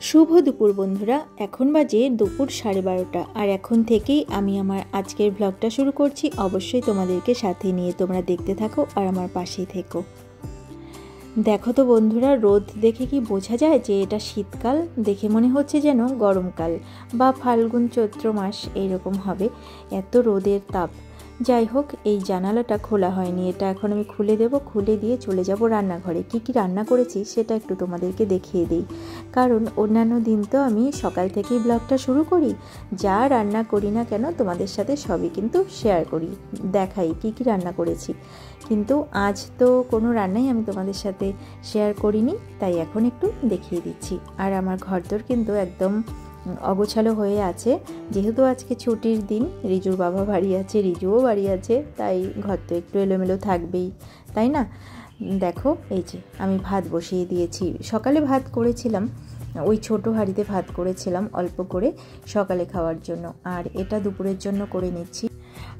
শুভ দুপুর বন্ধুরা, এখন বাজে দুপুর 12:30 আর এখন থেকেই আমি আমার আজকের ব্লগটা শুরু করছি। অবশ্যই তোমাদেরকে সাথে নিয়ে তোমরা দেখতে থাকো আর আমার পাশেই থেকো। দেখো তো বন্ধুরা, রোদ দেখে কি বোঝা যায় যে এটা শীতকাল? দেখে মনে হচ্ছে যেন গরমকাল বা ফাল্গুন চৈত্র মাস এইরকম হবে, এত রোদের তাপ। যাই হোক, এই জানালাটা খোলা হয়নি, এটা এখন আমি খুলে দেব। খুলে দিয়ে চলে যাব রান্নাঘরে। কি কি রান্না করেছি সেটা একটু তোমাদেরকে দেখিয়ে দিই, কারণ অন্যান্য দিন তো আমি সকাল থেকেই ব্লগটা শুরু করি। যা রান্না করি না কেন তোমাদের সাথে সবই কিন্তু শেয়ার করি, দেখাই কি কি রান্না করেছি। কিন্তু আজ তো কোনো রান্নাই আমি তোমাদের সাথে শেয়ার করিনি, তাই এখন একটু দেখিয়ে দিচ্ছি। আর আমার ঘরদোর কিন্তু একদম অগোছালো হয়ে আছে, যেহেতু আজকে ছুটির দিন, রিজুর বাবা বাড়ি আছে, রিজুও বাড়ি আছে, তাই ঘর তো একটু এলোমেলো থাকবেই, তাই না? দেখো, এই যে আমি ভাত বসিয়ে দিয়েছি। সকালে ভাত করেছিলাম, ওই ছোট হাঁড়িতে ভাত করেছিলাম অল্প করে সকালে খাওয়ার জন্য, আর এটা দুপুরের জন্য করে নিচ্ছি।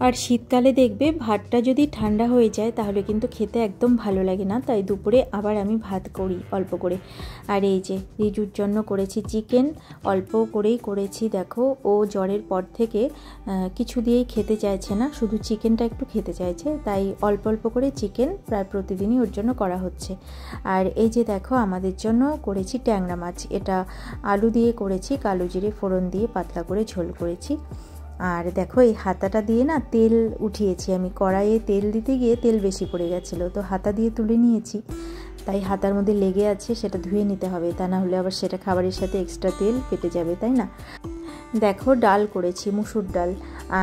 আর শীতকালে দেখবে ভাতটা যদি ঠান্ডা হয়ে যায় তাহলে কিন্তু খেতে একদম ভালো লাগে না, তাই দুপুরে আবার আমি ভাত করি অল্প করে। আর এই যে রিজুর জন্য করেছি চিকেন, অল্প করেই করেছি। দেখো, ও জ্বরের পর থেকে কিছু দিয়েই খেতে চাইছে না, শুধু চিকেনটা একটু খেতে চাইছে, তাই অল্প অল্প করে চিকেন প্রায় প্রতিদিনই ওর জন্য করা হচ্ছে। আর এই যে দেখো, আমাদের জন্য করেছি ট্যাংরা মাছ, এটা আলু দিয়ে করেছি, কালো জিরে ফোড়ন দিয়ে পাতলা করে ঝোল করেছি। আর দেখো, এই হাতাটা দিয়ে না তেল উঠিয়েছি আমি, কড়াইয়ে তেল দিতে গিয়ে তেল বেশি পড়ে গেছিলো, তো হাতা দিয়ে তুলে নিয়েছি। তাই হাতার মধ্যে লেগে আছে, সেটা ধুয়ে নিতে হবে, তা না হলে আবার সেটা খাবারের সাথে এক্সট্রা তেল পেটে যাবে, তাই না? দেখো, ডাল করেছি, মুসুর ডাল।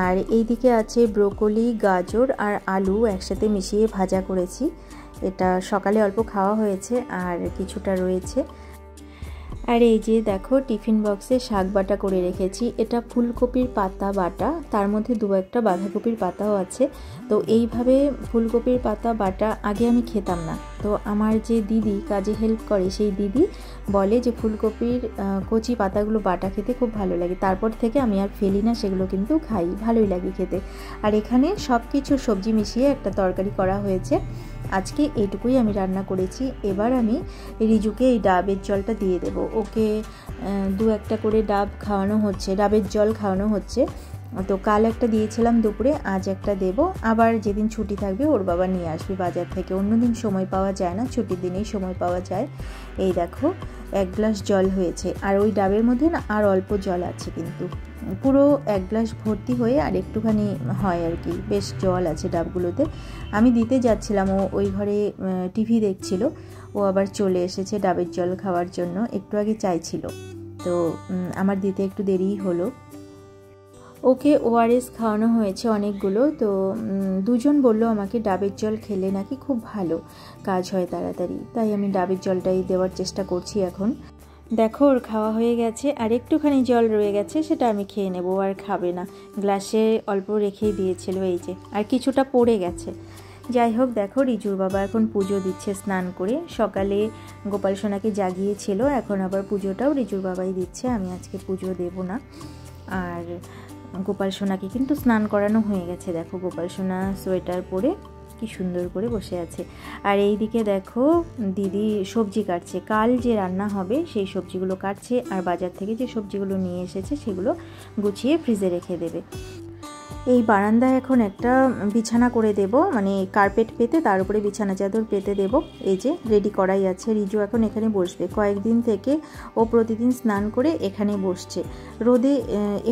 আর এইদিকে আছে ব্রোকলি, গাজর আর আলু একসাথে মিশিয়ে ভাজা করেছি। এটা সকালে অল্প খাওয়া হয়েছে আর কিছুটা রয়েছে। আর এই যে দেখো, টিফিন বক্সে শাক বাটা করে রেখেছি, এটা ফুলকপির পাতা বাটা, তার মধ্যে দু একটা বাঁধাকপির পাতাও আছে। তো এইভাবে ফুলকপির পাতা বাটা আগে আমি খেতাম না, তো আমার যে দিদি কাজে হেল্প করে সেই দিদি বলে যে ফুলকপির কচি পাতাগুলো বাটা খেতে খুব ভালো লাগে। তারপর থেকে আমি আর ফেলি না, সেগুলো কিন্তু খাই, ভালোই লাগে খেতে। আর এখানে সব কিছু সবজি মিশিয়ে একটা তরকারি করা হয়েছে। আজকে এইটুকুই আমি রান্না করেছি। এবার আমি রিজুকে এই ডাবের জলটা দিয়ে দেব। ওকে দু একটা করে ডাবের জল খাওয়ানো হচ্ছে। তো কাল একটা দিয়েছিলাম দুপুরে, আজ একটা দেব। আবার যেদিন ছুটি থাকবে ওর বাবা নিয়ে আসবে বাজার থেকে, অন্যদিন সময় পাওয়া যায় না, ছুটির দিনেই সময় পাওয়া যায়। এই দেখো, 1 গ্লাস জল হয়েছে, আর ওই ডাবের মধ্যে না আর অল্প জল আছে, কিন্তু পুরো 1 গ্লাস ভর্তি হয়ে আর একটুখানি হয় আর কি, বেশ জল আছে ডাবগুলোতে। আমি দিতে যাচ্ছিলাম, ও ওই ঘরে টিভি দেখছিল, ও আবার চলে এসেছে ডাবের জল খাওয়ার জন্য, একটু আগে চাইছিল, তো আমার দিতে একটু দেরিই হলো। ওকে ওআরএস খাওয়ানো হয়েছে অনেকগুলো, তো দুজন বললো আমাকে ডাবের জল খেলে নাকি খুব ভালো কাজ হয় তাড়াতাড়ি, তাই আমি ডাবের জলটাই দেওয়ার চেষ্টা করছি এখন। দেখো, ওর খাওয়া হয়ে গেছে, আর একটুখানি জল রয়ে গেছে, সেটা আমি খেয়ে নেব, আর খাবে না, গ্লাসে অল্প রেখেই দিয়েছিল, এই যে, আর কিছুটা পড়ে গেছে। যাই হোক, দেখো রিজুর বাবা এখন পুজো দিচ্ছে স্নান করে। সকালে গোপাল সোনাকে জাগিয়েছিল, এখন আবার পুজোটাও রিজুর বাবাই দিচ্ছে, আমি আজকে পুজো দেব না। আর গোপাল সোনাকে কিন্তু স্নান করানো হয়ে গেছে। দেখো, গোপাল সোনা সোয়েটার পরে কি সুন্দর করে বসে আছে। আর এই দিকে দেখো, দিদি সবজি কাটছে, কাল যে রান্না হবে সেই সবজিগুলো কাটছে, আর বাজার থেকে যে সবজিগুলো নিয়ে এসেছে সেগুলো গুছিয়ে ফ্রিজে রেখে দেবে। এই বারান্দায় এখন একটা বিছানা করে দেব, মানে কার্পেট পেতে তার উপরে বিছানা চাদর পেতে দেব। এই যে রেডি করাই আছে, রিজু এখন এখানে বসবে। কয়েকদিন থেকে ও প্রতিদিন স্নান করে এখানে বসছে। রোদে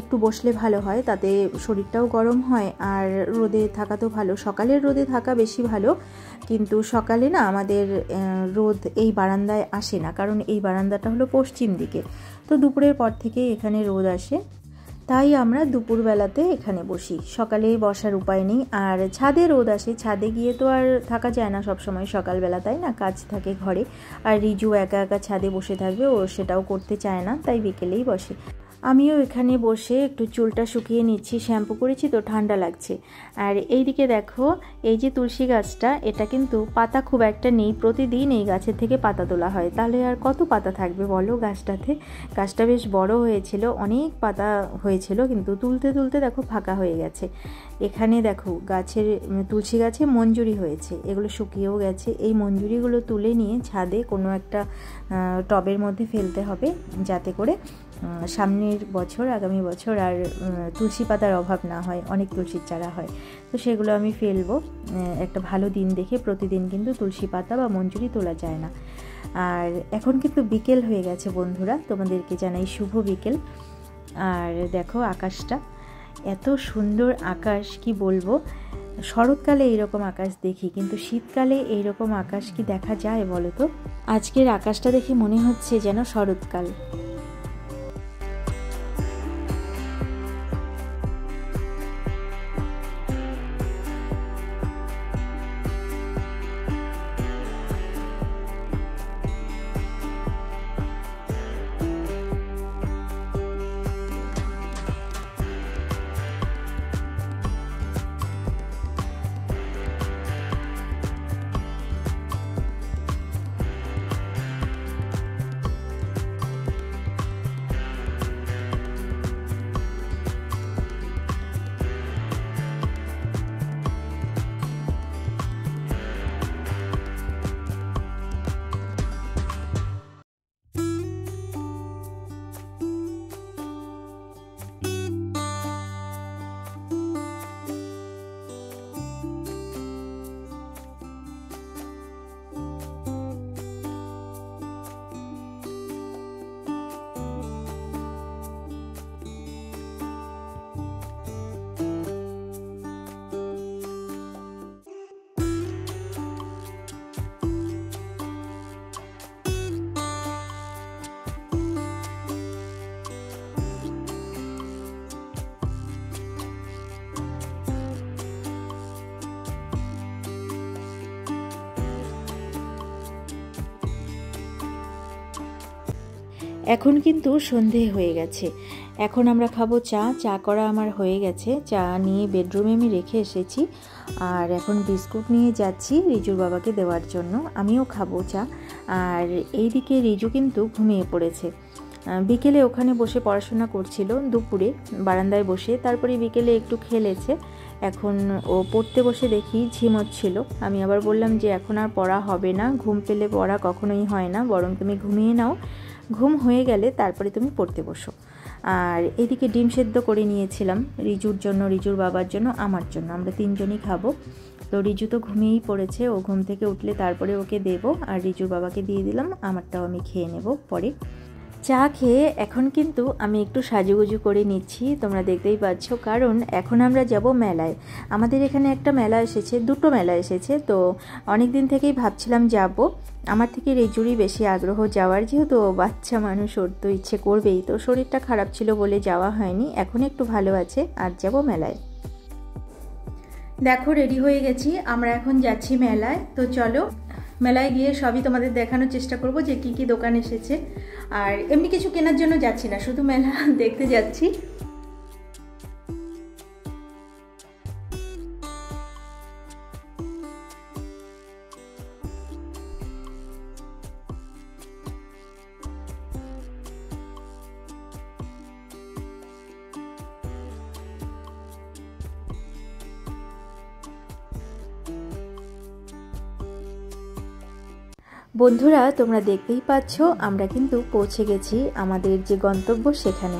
একটু বসলে ভালো হয়, তাতে শরীরটাও গরম হয়, আর রোদে থাকা তো ভালো, সকালের রোদে থাকা বেশি ভালো। কিন্তু সকালে না আমাদের রোদ এই বারান্দায় আসে না, কারণ এই বারান্দাটা হলো পশ্চিম দিকে, তো দুপুরের পর থেকে এখানে রোদ আসে, তাই আমরা দুপুরবেলাতে এখানে বসি, সকালে বসার উপায় নেই। আর ছাদে রোদ আসে, ছাদে গিয়ে তো আর থাকা যায় না সবসময় সকালবেলা, তাই না? কাজ থাকে ঘরে, আর রিজু একা একা ছাদে বসে থাকবে, ও সেটাও করতে চায় না, তাই বিকেলেই বসে। আমিও এখানে বসে একটু চুলটা শুকিয়ে নিচ্ছি, শ্যাম্পু করেছি তো ঠান্ডা লাগছে। আর এইদিকে দেখো এই যে তুলসী গাছটা, এটা কিন্তু পাতা খুব একটা নেই, প্রতিদিন এই গাছের থেকে পাতা তোলা হয়, তাহলে আর কত পাতা থাকবে বলো গাছটাতে। গাছটা বেশ বড় হয়েছিল, অনেক পাতা হয়েছিল, কিন্তু তুলতে তুলতে দেখো ফাঁকা হয়ে গেছে। এখানে দেখো গাছের তুলসী গাছে মঞ্জুরি হয়েছে, এগুলো শুকিয়েও গেছে। এই মঞ্জুরিগুলো তুলে নিয়ে ছাদে কোনো একটা টবের মধ্যে ফেলতে হবে, যাতে করে সামনের বছর আগামী বছর আর তুলসী পাতার অভাব না হয়, অনেক তুলসীর চারা হয়। তো সেগুলো আমি ফেলবো একটা ভালো দিন দেখে। প্রতিদিন কিন্তু তুলসী পাতা বা মঞ্জুরি তোলা যায় না। আর এখন কিন্তু বিকেল হয়ে গেছে বন্ধুরা, তোমাদেরকে জানাই শুভ বিকেল। আর দেখো আকাশটা এত সুন্দর আকাশ, কি বলবো। শরৎকালে এইরকম আকাশ দেখি, কিন্তু শীতকালে এইরকম আকাশ কি দেখা যায় বলো তো। আজকের আকাশটা দেখে মনে হচ্ছে যেন শরৎকাল। এখন কিন্তু সন্ধে হয়ে গেছে, এখন আমরা খাবো চা। চা করা আমার হয়ে গেছে, চা নিয়ে বেডরুমে আমি রেখে এসেছি। আর এখন বিস্কুট নিয়ে যাচ্ছি রিজুর বাবাকে দেওয়ার জন্য, আমিও খাবো চা। আর এইদিকে রিজু কিন্তু ঘুমিয়ে পড়েছে। বিকেলে ওখানে বসে পড়াশোনা করছিল, দুপুরে বারান্দায় বসে, তারপরে বিকেলে একটু খেলেছে। এখন ও পড়তে বসে দেখি ঝিমোচ্ছিল। আমি আবার বললাম যে এখন আর পড়া হবে না, ঘুম পেলে পড়া কখনোই হয় না, বরং তুমি ঘুমিয়ে নাও, ঘুম হয়ে গেলে তারপরে তুমি পড়তে বসো। আর এদিকে ডিম সেদ্ধ করে নিয়েছিলাম রিজুর জন্য, রিজুর বাবার জন্য, আমার জন্য, আমরা তিনজনই খাবো। তো রিজু তো ঘুমিয়েই পড়েছে, ও ঘুম থেকে উঠলে তারপরে ওকে দেবো, আর রিজুর বাবাকে দিয়ে দিলাম, আমারটাও আমি খেয়ে নেব পরে। চা খেয়ে এখন কিন্তু আমি একটু সাজুগুজু করে নিচ্ছি, তোমরা দেখতেই পাচ্ছ, কারণ এখন আমরা যাব মেলায়। আমাদের এখানে একটা মেলা এসেছে, দুটো মেলা এসেছে, তো অনেক দিন থেকেই ভাবছিলাম যাব। আমার থেকে রিজুরই বেশি আগ্রহ যাওয়ার, যেহেতু বাচ্চা মানুষ, ওর তো ইচ্ছে করবেই। তো শরীরটা খারাপ ছিল বলে যাওয়া হয়নি, এখন একটু ভালো আছে, আর যাব মেলায়। দেখো রেডি হয়ে গেছি, আমরা এখন যাচ্ছি মেলায়। তো চলো মেলায় গিয়ে সবই তোমাদের দেখানোর চেষ্টা করব যে কি কি দোকান এসেছে। আর এমনি কিছু কেনার জন্য যাচ্ছি না, শুধু মেলা দেখতে যাচ্ছি। বন্ধুরা তোমরা দেখতেই পাচ্ছ, আমরা কিন্তু পৌঁছে গেছি আমাদের যে গন্তব্য সেখানে।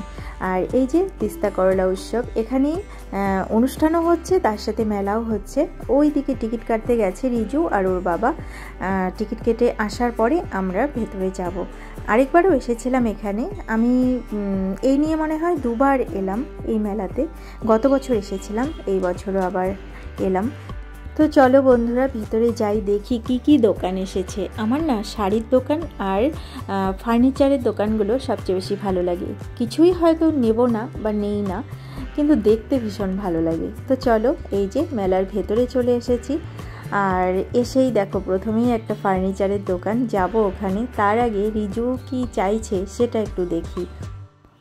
আর এই যে তিস্তা করলা উৎসব, এখানেই অনুষ্ঠানও হচ্ছে, তার সাথে মেলাও হচ্ছে। ওই দিকে টিকিট কাটতে গেছে রিজু আর ওর বাবা। টিকিট কেটে আসার পরে আমরা ভেতরে যাব। আরেকবারও এসেছিলাম এখানে, আমি এই নিয়ে মনে হয় দুবার এলাম এই মেলাতে। গত বছর এসেছিলাম, এই বছরও আবার এলাম। তো চলো বন্ধুরা ভেতরে যাই, দেখি কি কি দোকান এসেছে। আমার না শাড়ির দোকান আর ফার্নিচারের দোকানগুলো সবচেয়ে বেশি ভালো লাগে। কিছুই হয়তো নেব না বা নেই না, কিন্তু দেখতে ভীষণ ভালো লাগে। তো চলো এই যে মেলার ভেতরে চলে এসেছি। আর এসেই দেখো প্রথমেই একটা ফার্নিচারের দোকান, যাব ওখানে। তার আগে রিজু কি চাইছে সেটা একটু দেখি।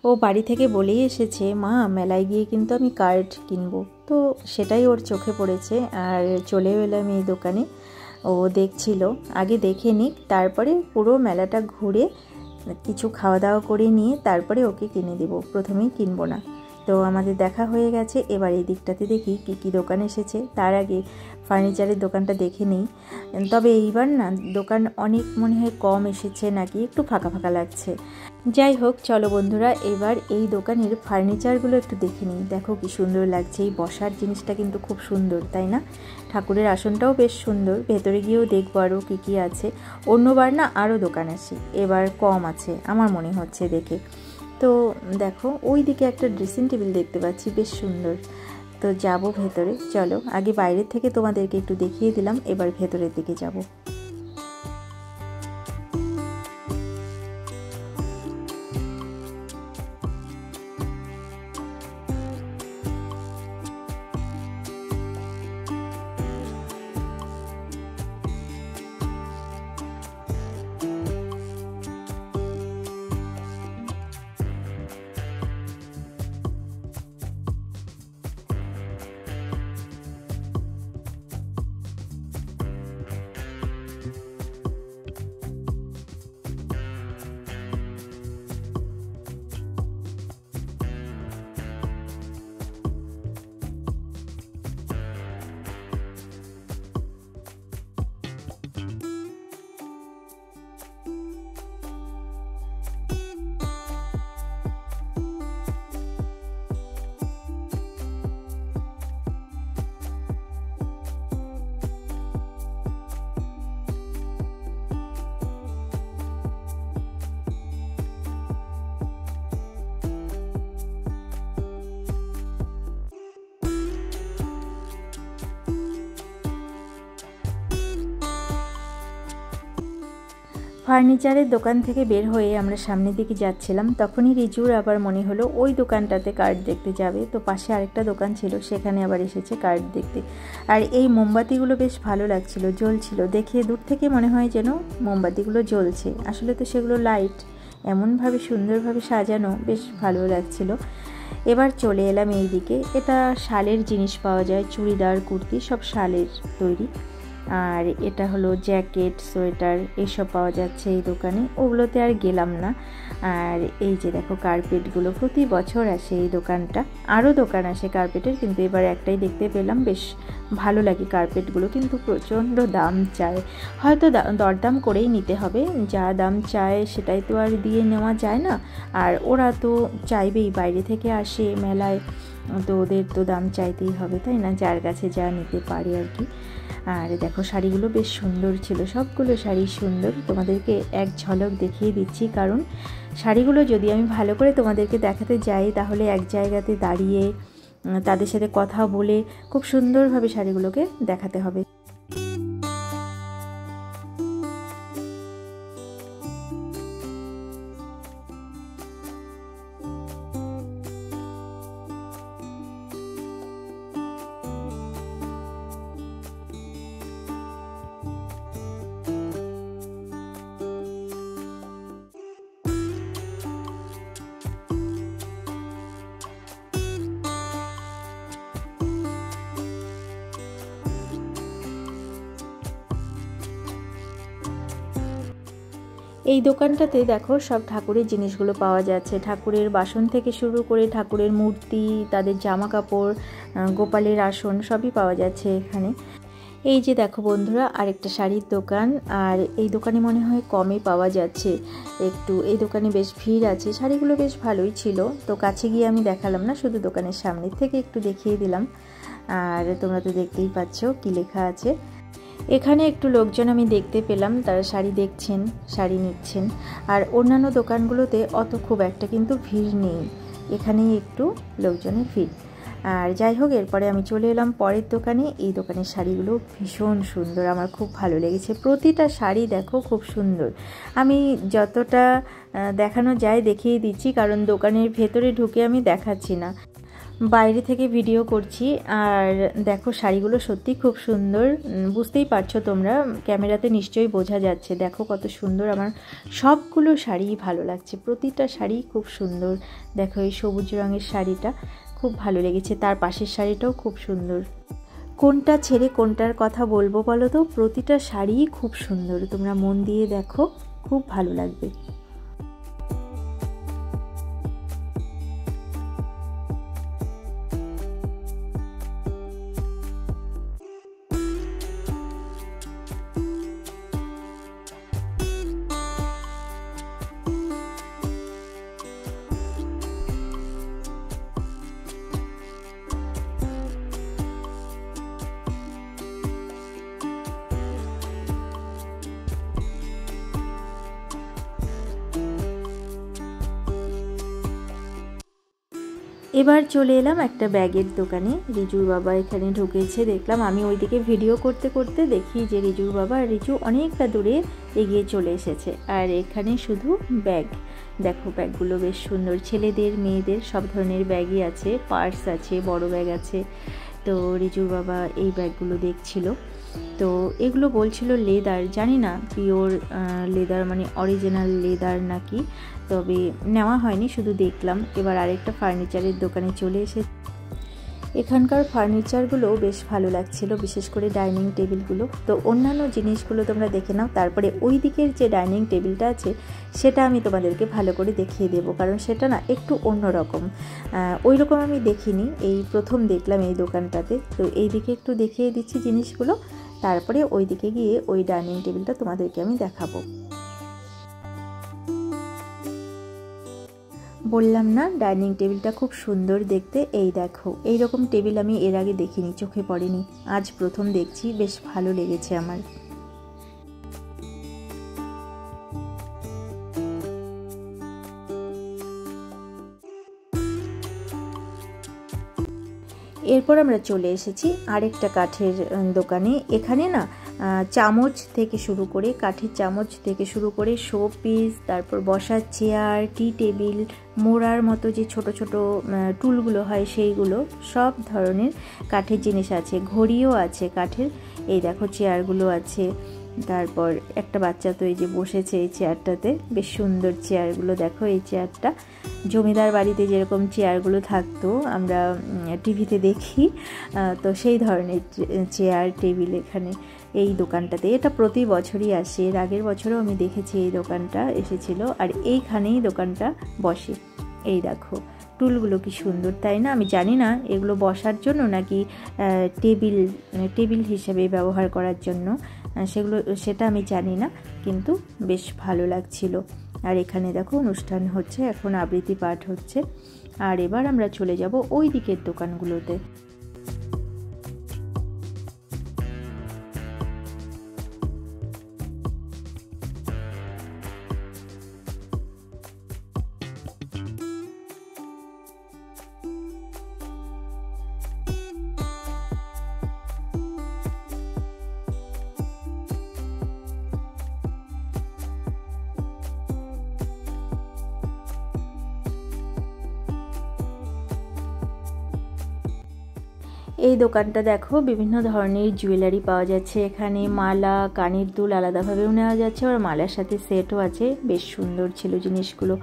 ও বাড়ি থেকে বলেই এসেছে, মা মেলায় গিয়ে কিন্তু আমি কার্ড কিনবো। তো সেটাই ওর চোখে পড়েছে আর চলে এলাম এই দোকানে। ও দেখছিল, আগে দেখে নিক, তারপরে পুরো মেলাটা ঘুরে কিছু খাওয়া দাওয়া করে নিয়ে তারপরে ওকে কিনে দেবো, প্রথমেই কিনবো না। তো আমাদের দেখা হয়ে গেছে। এবার এই দিকটাতে দেখি কী কী দোকান এসেছে। তার আগে ফার্নিচারের দোকানটা দেখে নিই। তবে এইবার না দোকান অনেক মনে হয় কম এসেছে, নাকি একটু ফাঁকা ফাঁকা লাগছে। যাই হোক, চলো বন্ধুরা, এবার এই দোকানের ফার্নিচারগুলো একটু দেখে নিই। দেখো কি সুন্দর লাগছে, এই বসার জিনিসটা কিন্তু খুব সুন্দর, তাই না? ঠাকুরের আসনটাও বেশ সুন্দর। ভেতরে গিয়েও দেখবো আরও কী কী আছে। অন্যবার না আরও দোকান আছে, এবার কম আছে আমার মনে হচ্ছে দেখে। তো দেখো ওই দিকে একটা ড্রেসিং টেবিল দেখতে পাচ্ছি, বেশ সুন্দর। তো যাব ভেতরে। চলো, আগে বাইরের থেকে তোমাদেরকে একটু দেখিয়ে দিলাম, এবার ভেতরের দিকে যাব। ফার্নিচারের দোকান থেকে বের হয়ে আমরা সামনের দিকে যাচ্ছিলাম, তখনই রিজুর আবার মনে হলো ওই দোকানটাতে কার্ড দেখতে যাবে। তো পাশে আরেকটা দোকান ছিল, সেখানে আবার এসেছে কার্ড দেখতে। আর এই মোমবাতিগুলো বেশ ভালো লাগছিল, জ্বলছিল, দেখে দূর থেকে মনে হয় যেন মোমবাতিগুলো জ্বলছে, আসলে তো সেগুলো লাইট। এমনভাবে সুন্দরভাবে সাজানো, বেশ ভালো লাগছিল। এবার চলে এলাম এই দিকে। এটা শালের জিনিস পাওয়া যায়, চুড়িদার, কুর্তি সব শালের তৈরি। আর এটা হলো জ্যাকেট, সোয়েটার এসব পাওয়া যাচ্ছে এই দোকানে, ওগুলোতে আর গেলাম না। আর এই যে দেখো কার্পেটগুলো, প্রতি বছর আসে এই দোকানটা, আরও দোকান আসে কার্পেটের, কিন্তু এবার একটাই দেখতে পেলাম, বেশ ভালো লাগে কার্পেটগুলো, কিন্তু প্রচণ্ড দাম চায়। হয়তো দরদাম করেই নিতে হবে, যা দাম চায় সেটাই তো আর দিয়ে নেওয়া যায় না। আর ওরা তো চাইবেই, বাইরে থেকে আসে মেলায়, তো ওদের তো দাম চাইতেই হবে, তাই না? যার কাছে যা নিতে পারে আর কি। আর দেখো শাড়িগুলো বেশ সুন্দর ছিল, সবগুলো শাড়ি সুন্দর। তোমাদেরকে এক ঝলক দেখিয়ে দিচ্ছি, কারণ শাড়িগুলো যদি আমি ভালো করে তোমাদেরকে দেখাতে যাই তাহলে এক জায়গাতে দাঁড়িয়ে তাদের সাথে কথা বলে খুব সুন্দরভাবে শাড়িগুলোকে দেখাতে হবে। এই দোকানটাতে দেখো সব ঠাকুরের জিনিসগুলো পাওয়া যাচ্ছে, ঠাকুরের বাসন থেকে শুরু করে ঠাকুরের মূর্তি, তাদের জামা কাপড়, গোপালের আসন সবই পাওয়া যাচ্ছে এখানে। এই যে দেখো বন্ধুরা, আরেকটা শাড়ির দোকান, আর এই দোকানে মনে হয় কমে পাওয়া যাচ্ছে একটু। এই দোকানে বেশ ভিড় আছে, শাড়িগুলো বেশ ভালোই ছিল। তো কাছে গিয়ে আমি দেখালাম না, শুধু দোকানের সামনের থেকে একটু দেখিয়ে দিলাম। আর তোমরা তো দেখতেই পাচ্ছ কি লেখা আছে। এখানে একটু লোকজন আমি দেখতে পেলাম, তারা শাড়ি দেখছেন, শাড়ি নিচ্ছেন। আর অন্যান্য দোকানগুলোতে অত খুব একটা কিন্তু ভিড় নেই, এখানেই একটু লোকজনের ভিড়। আর যাই হোক, এরপরে আমি চলে এলাম পরের দোকানে। এই দোকানের শাড়িগুলো ভীষণ সুন্দর, আমার খুব ভালো লেগেছে। প্রতিটা শাড়ি দেখো খুব সুন্দর। আমি যতটা দেখানো যায় দেখিয়ে দিচ্ছি, কারণ দোকানের ভেতরে ঢুকে আমি দেখাচ্ছি না। বাইরে থেকে ভিডিও করছি আর দেখো শাড়িগুলো সত্যি খুব সুন্দর, বুঝতেই পারছো তোমরা, ক্যামেরাতে নিশ্চয়ই বোঝা যাচ্ছে। দেখো কত সুন্দর, আমার সবগুলো শাড়িই ভালো লাগছে, প্রতিটা শাড়ি খুব সুন্দর। দেখো এই সবুজ রঙের শাড়িটা খুব ভালো লেগেছে, তার পাশের শাড়িটাও খুব সুন্দর। কোনটা ছেড়ে কোনটার কথা বলবো বলো তো, প্রতিটা শাড়িই খুব সুন্দর, তোমরা মন দিয়ে দেখো, খুব ভালো লাগবে। এবার চলে এলাম একটা ব্যাগের দোকানে। রিজুর বাবা এখানে ঢুকেছে, দেখলাম। আমি ওইদিকে ভিডিও করতে করতে দেখি যে রিজুর বাবা আর রিজু অনেকটা দূরে এগিয়ে চলে এসেছে, আর এখানে শুধু ব্যাগ। দেখো ব্যাগগুলো বেশ সুন্দর, ছেলেদের মেয়েদের সব ধরনের ব্যাগই আছে, পার্স আছে, বড় ব্যাগ আছে। তো রিজুর বাবা এই ব্যাগগুলো দেখছিল। তো এগুলো বলছিল লেদার, জানি না পিওর লেদার মানে অরিজিনাল লেদার নাকি, তবে নেওয়া হয়নি, শুধু দেখলাম। এবার আরেকটা ফার্নিচারের দোকানে চলে এসে এখানকার ফার্নিচারগুলোও বেশ ভালো লাগছিল, বিশেষ করে ডাইনিং টেবিলগুলো। তো অন্যান্য জিনিসগুলো তোমরা দেখে নাও, তারপরে ওই দিকের যে ডাইনিং টেবিলটা আছে সেটা আমি তোমাদেরকে ভালো করে দেখিয়ে দেবো, কারণ সেটা না একটু অন্যরকম, ওই রকম আমি দেখিনি, এই প্রথম দেখলাম এই দোকানটাতে। তো এই দিকে একটু দেখিয়ে দিচ্ছি জিনিসগুলো, তারপরে ওই দিকে গিয়ে ওই ডাইনিং টেবিলটা তোমাদেরকে আমি দেখাবো। বললাম না ডাইনিং টেবিলটা খুব সুন্দর দেখতে। এই দেখো, এই রকম টেবিল আমি এর আগে দেখিনি, চোখে পড়েনি, আজ প্রথম দেখছি, বেশ ভালো লেগেছে আমার। এরপর আমরা চলে এসেছি আরেকটা কাঠের দোকানে। এখানে না চামচ থেকে শুরু করে, কাঠের চামচ থেকে শুরু করে শো পিস, তারপর বসার চেয়ার, টি টেবিল, মোড়ার মতো যে ছোট ছোট টুলগুলো হয় সেইগুলো, সব ধরনের কাঠের জিনিস আছে। ঘড়িও আছে কাঠের, এই দেখো চেয়ারগুলো আছে। তারপর একটা বাচ্চা তো এই যে বসেছে এই চেয়ারটাতে, বেশ সুন্দর চেয়ারগুলো। দেখো এই চেয়ারটা জমিদার বাড়িতে যেরকম চেয়ারগুলো থাকতো আমরা টিভিতে দেখি, তো সেই ধরনের চেয়ার টেবিল এখানে এই দোকানটাতে। এটা প্রতি বছরই আসে, এর আগের বছরও আমি দেখেছি এই দোকানটা এসেছিল, আর এইখানেই দোকানটা বসে। এই দেখো টুলগুলো কি সুন্দর, তাই না? আমি জানি না এগুলো বসার জন্য নাকি টেবিল হিসেবে ব্যবহার করার জন্য, সেটা আমি জানি না, কিন্তু বেশ ভালো লাগছিল। আর এখানে দেখো অনুষ্ঠান হচ্ছে, এখন আবৃত্তি পাঠ হচ্ছে। আর এবার আমরা চলে যাব ওই দিকের দোকানগুলোতে। এই দোকানটা দেখো, বিভিন্ন ধরনের জুয়েলারি পাওয়া যাচ্ছে এখানে, মালা, কানের দুল আলাদাভাবেও নেওয়া যাচ্ছে, আর মালার সাথে সেটও আছে। বেশ সুন্দর ছিল জিনিসগুলো,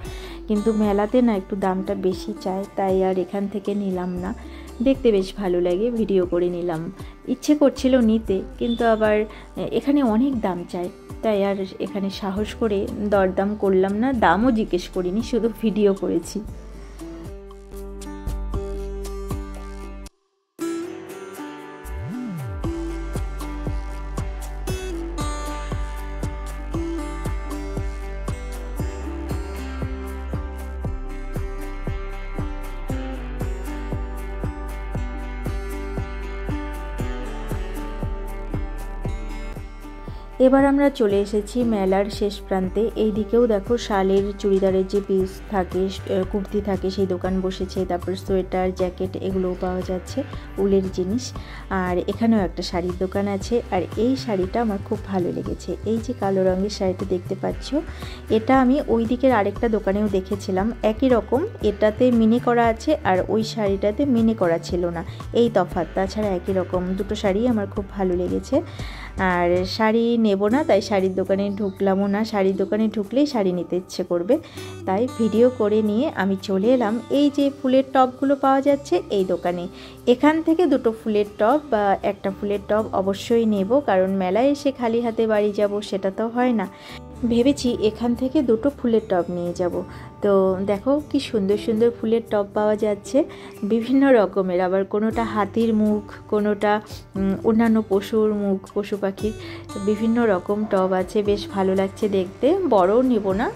কিন্তু মেলাতে না একটু দামটা বেশি চায়, তাই আর এখান থেকে নিলাম না। দেখতে বেশ ভালো লাগে, ভিডিও করে নিলাম। ইচ্ছে করছিল নিতে, কিন্তু আবার এখানে অনেক দাম চায়, তাই আর এখানে সাহস করে দরদাম করলাম না, দামও জিজ্ঞেস করিনি, শুধু ভিডিও করেছি। এবার আমরা চলে এসেছি মেলার শেষ প্রান্তে। এই দিকেও দেখো শালের চুড়িদারের যে পিস থাকে, কুর্তি থাকে, সেই দোকান বসেছে। তারপর সোয়েটার, জ্যাকেট এগুলোও পাওয়া যাচ্ছে, উলের জিনিস। আর এখানেও একটা শাড়ির দোকান আছে। আর এই শাড়িটা আমার খুব ভালো লেগেছে। এই যে কালো রঙের শাড়িটা দেখতে পাচ্ছ, এটা আমি ওই দিকের আরেকটা দোকানেও দেখেছিলাম, একই রকম। এটাতে মিনি করা আছে আর ওই শাড়িটাতে মিনি করা ছিল না, এই তফাৎ। তাছাড়া একই রকম দুটো শাড়ি আমার খুব ভালো লেগেছে। আর শাড়ি নেব না, তাই শাড়ির দোকানে ঢুকলামও না। শাড়ির দোকানে ঢুকলেই শাড়ি নিতে ইচ্ছে করবে, তাই ভিডিও করে নিয়ে আমি চলে এলাম এই যে ফুলের টবগুলো পাওয়া যাচ্ছে এই দোকানে। এখান থেকে দুটো ফুলের টব বা একটা ফুলের টব অবশ্যই নেব, কারণ মেলায় এসে খালি হাতে বাড়ি যাব সেটা তো হয় না। ভেবেছি এখান থেকে দুটো ফুলের টব নিয়ে যাব। তো দেখো কি সুন্দর সুন্দর ফুলের টব পাওয়া যাচ্ছে, বিভিন্ন রকমের। আবার কোনোটা হাতির মুখ, কোনোটা অন্যান্য পশুর মুখ, পশু পাখির, বিভিন্ন রকম টব আছে। বেশ ভালো লাগছে দেখতে। বড় নেব না,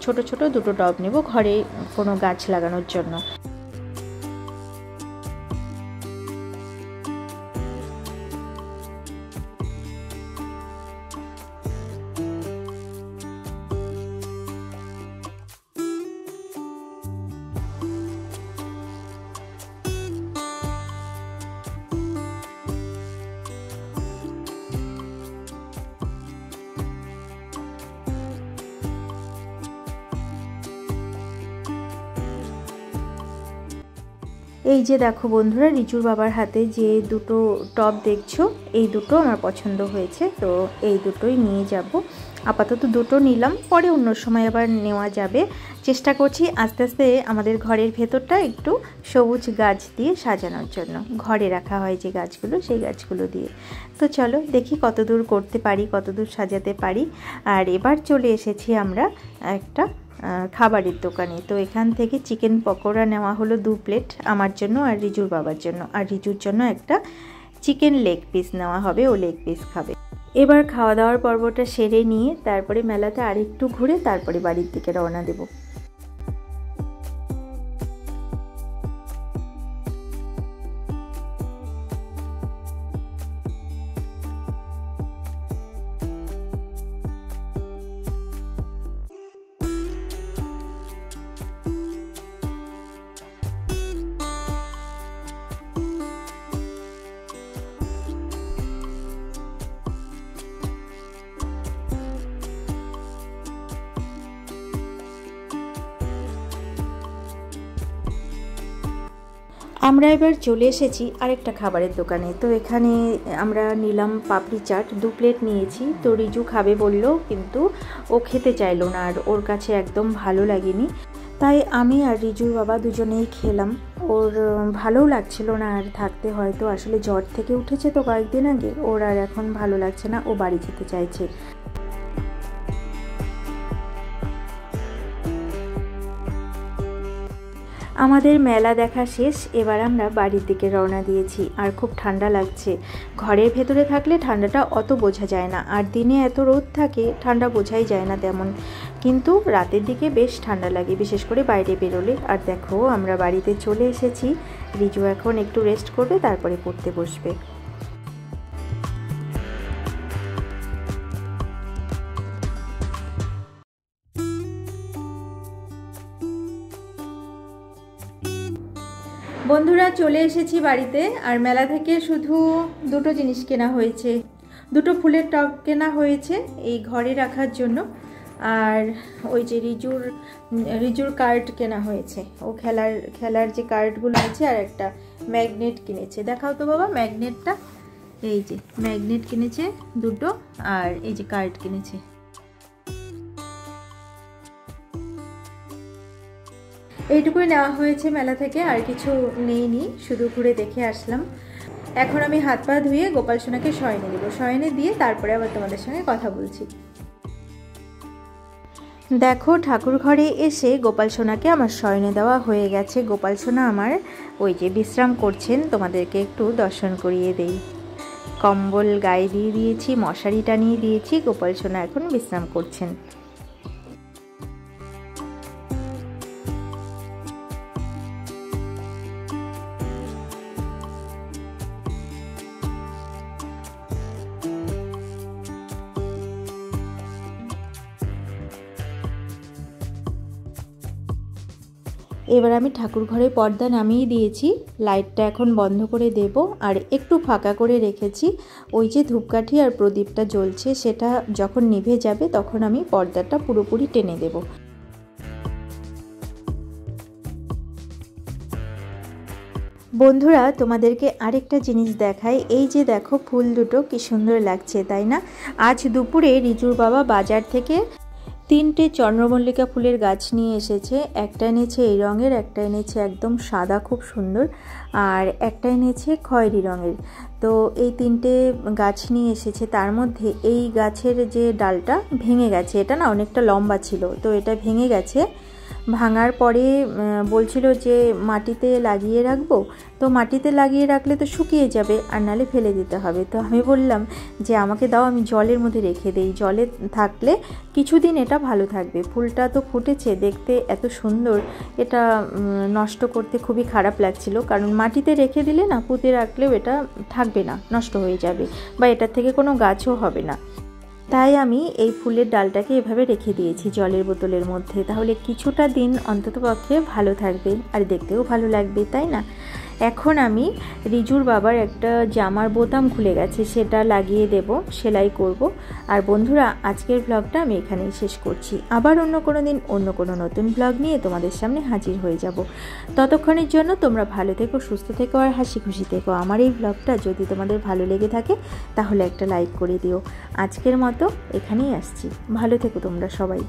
ছোট ছোট দুটো টব নেব ঘরে কোনো গাছ লাগানোর জন্য। এই যে দেখো বন্ধুরা, রিচুর বাবার হাতে যে দুটো টব দেখছো, এই দুটো আমার পছন্দ হয়েছে, তো এই দুটোই নিয়ে যাব। আপাতত দুটো নিলাম, পরে অন্য সময় আবার নেওয়া যাবে। চেষ্টা করছি আস্তে আস্তে আমাদের ঘরের ভেতরটা একটু সবুজ গাছ দিয়ে সাজানোর জন্য। ঘরে রাখা হয় যে গাছগুলো, সেই গাছগুলো দিয়ে। তো চলো দেখি কতদূর করতে পারি, কতদূর সাজাতে পারি। আর এবার চলে এসেছি আমরা একটা খাবারের দোকানে। তো এখান থেকে চিকেন পকোড়া নেওয়া হলো 2 প্লেট আমার জন্য আর রিজুর বাবার জন্য। আর রিজুর জন্য একটা চিকেন লেগ পিস নেওয়া হবে, ও লেগ পিস খাবে। এবার খাওয়া দাওয়ার পর্বটা সেরে নিয়ে তারপরে মেলাতে আরেকটু ঘুরে তারপরে বাড়ির দিকে রওনা দেব। আমরা এবার চলে এসেছি আরেকটা খাবারের দোকানে। তো এখানে আমরা নিলাম পাপড়ি চাট, 2 প্লেট নিয়েছি। তো রিজু খাবে বলল, কিন্তু ও খেতে চাইলো না, আর ওর কাছে একদম ভালো লাগেনি। তাই আমি আর রিজুর বাবা দুজনেই খেলাম। ওর ভালোও লাগছিল না আর থাকতে, হয়তো আসলে জ্বর থেকে উঠেছে তো কয়েকদিন আগে, ওর আর এখন ভালো লাগছে না, ও বাড়ি যেতে চাইছে। আমাদের মেলা দেখা শেষ, এবার আমরা বাড়ির দিকে রওনা দিয়েছি। আর খুব ঠান্ডা লাগছে। ঘরের ভেতরে থাকলে ঠান্ডাটা অত বোঝা যায় না, আর দিনে এত রোদ থাকে ঠান্ডা বোঝাই যায় না তেমন, কিন্তু রাতের দিকে বেশ ঠান্ডা লাগে, বিশেষ করে বাইরে বেরোলে। আর দেখো আমরা বাড়িতে চলে এসেছি। রিজু এখন একটু রেস্ট করবে, তারপরে পড়তে বসবে। বন্ধুরা চলে এসেছি বাড়িতে। আর মেলা থেকে শুধু দুটো জিনিস কেনা হয়েছে, দুটো ফুলের টব কেনা হয়েছে এই ঘরে রাখার জন্য। আর ওই যে রিজুর কার্ড কেনা হয়েছে, ও খেলার যে কার্ডগুলো আছে, আর একটা ম্যাগনেট কিনেছে। দেখাও তো বাবা ম্যাগনেটটা। এই যে ম্যাগনেট কিনেছে দুটো, আর এই যে কার্ড কিনেছে। এইটুকুই নেওয়া হয়েছে মেলা থেকে, আর কিছু নেইনি, শুধু ঘুরে দেখে আসলাম। এখন আমি হাত পা ধুয়ে গোপাল সোনাকে শয়নে দেবো, শয়নে দিয়ে তারপরে আবার তোমাদের সঙ্গে কথা বলছি। দেখো ঠাকুর ঘরে এসে গোপাল সোনাকে আমার শয়নে দেওয়া হয়ে গেছে। গোপাল সোনা আমার ওই যে বিশ্রাম করছেন, তোমাদেরকে একটু দর্শন করিয়ে দেই। কম্বল গায়ে দিয়ে দিয়েছি, মশারি টানিয়ে দিয়েছি, গোপাল সোনা এখন বিশ্রাম করছেন। এবার আমি ঠাকুর ঘরে পর্দা নামিয়ে দিয়েছি, লাইটটা এখন বন্ধ করে দেব। আর একটু ফাঁকা করে রেখেছি, ওই যে ধূপকাঠি আর প্রদীপটা জ্বলছে সেটা যখন নিভে যাবে তখন আমি পর্দাটা পুরোপুরি টেনে দেব। বন্ধুরা, তোমাদেরকে আরেকটা জিনিস দেখাই। এই যে দেখো, ফুল দুটো কি সুন্দর লাগছে, তাই না? আজ দুপুরে রিজুর বাবা বাজার থেকে 3টে চন্দ্রমল্লিকা ফুলের গাছ নিয়ে এসেছে। একটা এনেছে এই রঙের, একটা এনেছে একদম সাদা খুব সুন্দর, আর একটা এনেছে খয়েরি রঙের। তো এই 3টে গাছ নিয়ে এসেছে। তার মধ্যে এই গাছের যে ডালটা ভেঙে গেছে, এটা না অনেকটা লম্বা ছিল, তো এটা ভেঙে গেছে। ভাঙার পরে বলছিল যে মাটিতে লাগিয়ে রাখবো, তো মাটিতে লাগিয়ে রাখলে তো শুকিয়ে যাবে, আর নালে ফেলে দিতে হবে। তো আমি বললাম যে আমাকে দাও, আমি জলের মধ্যে রেখে দেই, জলে থাকলে কিছুদিন এটা ভালো থাকবে। ফুলটা তো ফুটেছে, দেখতে এত সুন্দর, এটা নষ্ট করতে খুবই খারাপ লাগছিল, কারণ মাটিতে রেখে দিলে না, পুঁতে রাখলেও এটা থাকবে না, নষ্ট হয়ে যাবে, বা এটার থেকে কোনো গাছও হবে না। তাই আমি এই ফুলের ডালটাকে এভাবে রেখে দিয়েছি জলের বোতলের মধ্যে, তাহলে কিছুটা দিন অন্ততপক্ষে ভালো থাকবে আর দেখতেও ভালো লাগবে, তাই না? এখন আমি রিজুর বাবার একটা জামার বোতাম খুলে গেছে, সেটা লাগিয়ে দেব, সেলাই করব। আর বন্ধুরা, আজকের ব্লগটা আমি এখানেই শেষ করছি। আবার অন্য কোনো দিন অন্য কোনো নতুন ব্লগ নিয়ে তোমাদের সামনে হাজির হয়ে যাব। ততক্ষণের জন্য তোমরা ভালো থেকো, সুস্থ থেকো আর হাসি খুশি থেকো। আমার এই ব্লগটা যদি তোমাদের ভালো লেগে থাকে তাহলে একটা লাইক করে দিও। আজকের মতো এখানেই আসছি, ভালো থেকো তোমরা সবাই।